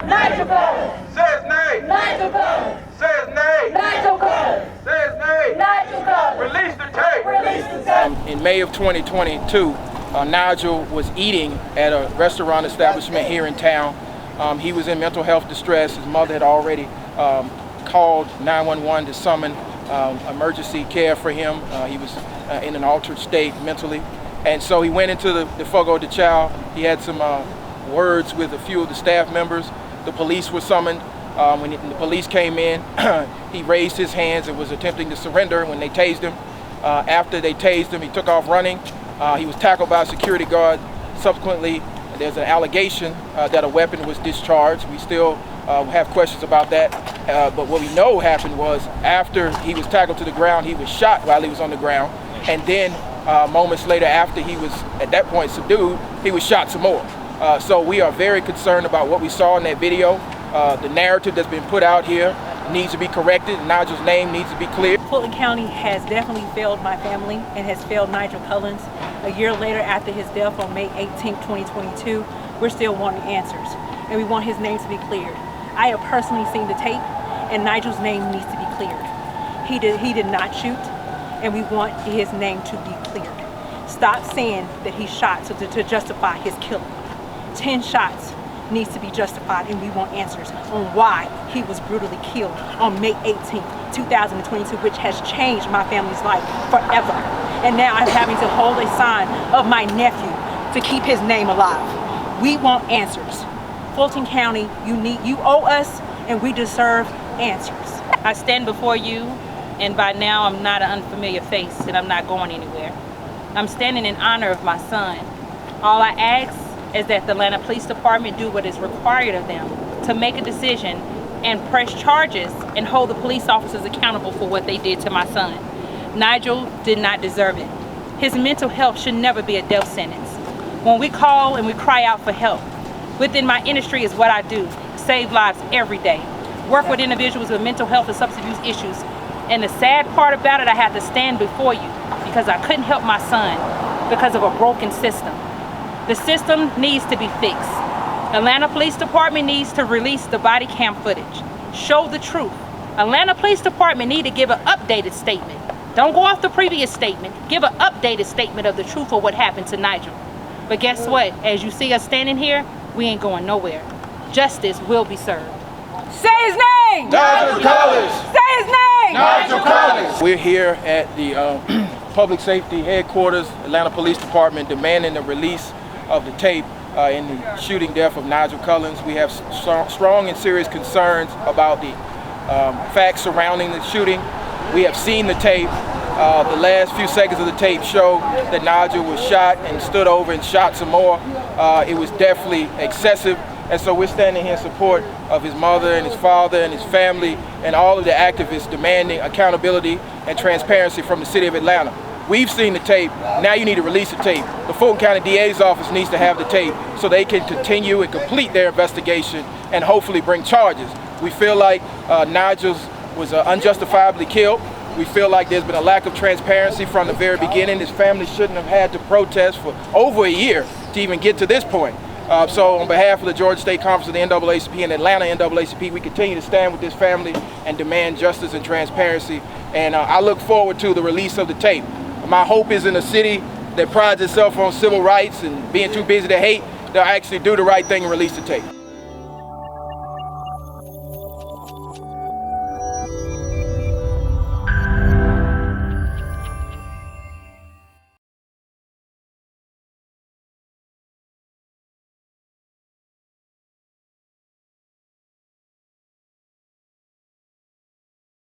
Nygil Cullins. Says nay. Nygil Cullins. Says nay. Nygil Cullins. Says nay. Nygil Cullins. Release the tape. Release the tape. In May of 2022, Nygil was eating at a restaurant establishment here in town. He was in mental health distress. His mother had already called 911 to summon emergency care for him. He was in an altered state mentally. And so he went into the Fogo de Chao. He had some words with a few of the staff members. The police were summoned. When the police came in, he raised his hands and was attempting to surrender when they tased him. After they tased him, he took off running. He was tackled by a security guard. Subsequently, there's an allegation that a weapon was discharged. We still have questions about that. But what we know happened was after he was tackled to the ground, he was shot while he was on the ground. And then moments later, after he was at that point subdued, he was shot some more. So we are very concerned about what we saw in that video. The narrative that's been put out here needs to be corrected. Nygil's name needs to be cleared. Fulton County has definitely failed my family and has failed Nygil Cullins. A year later, after his death on May 18, 2022, we're still wanting answers, and we want his name to be cleared. I have personally seen the tape, and Nygil's name needs to be cleared. He did not shoot, and we want his name to be cleared. Stop saying that he shot to justify his killing. 10 shots needs to be justified, and we want answers on why he was brutally killed on May 18, 2022, which has changed my family's life forever. And now I'm having to hold a sign of my nephew to keep his name alive. We want answers. Fulton County, you owe us, and we deserve answers. I stand before you, and by now I'm not an unfamiliar face, and I'm not going anywhere. I'm standing in honor of my son. All I ask is that the Atlanta Police Department do what is required of them to make a decision and press charges and hold the police officers accountable for what they did to my son. Nygil did not deserve it. His mental health should never be a death sentence. When we call and we cry out for help, within my industry is what I do, save lives every day, work with individuals with mental health and substance abuse issues. And the sad part about it, I had to stand before you because I couldn't help my son because of a broken system. The system needs to be fixed. Atlanta Police Department needs to release the body cam footage. Show the truth. Atlanta Police Department need to give an updated statement. Don't go off the previous statement. Give an updated statement of the truth of what happened to Nygil. But guess what? As you see us standing here, we ain't going nowhere. Justice will be served. Say his name! Nygil Cullins. Say his name! Nygil Cullins. We're here at the Public Safety Headquarters, Atlanta Police Department, demanding the release of the tape in the shooting death of Nygil Cullins. We have strong and serious concerns about the facts surrounding the shooting. We have seen the tape. The last few seconds of the tape show that Nygil was shot and stood over and shot some more. It was definitely excessive. And so we're standing here in support of his mother and his father and his family and all of the activists demanding accountability and transparency from the city of Atlanta. We've seen the tape, now you need to release the tape. The Fulton County DA's office needs to have the tape so they can continue and complete their investigation and hopefully bring charges. We feel like Nygil was unjustifiably killed. We feel like there's been a lack of transparency from the very beginning. His family shouldn't have had to protest for over a year to even get to this point. So on behalf of the Georgia State Conference of the NAACP and Atlanta NAACP, we continue to stand with this family and demand justice and transparency. And I look forward to the release of the tape. My hope is in a city that prides itself on civil rights and being too busy to hate, they'll actually do the right thing and release the tape.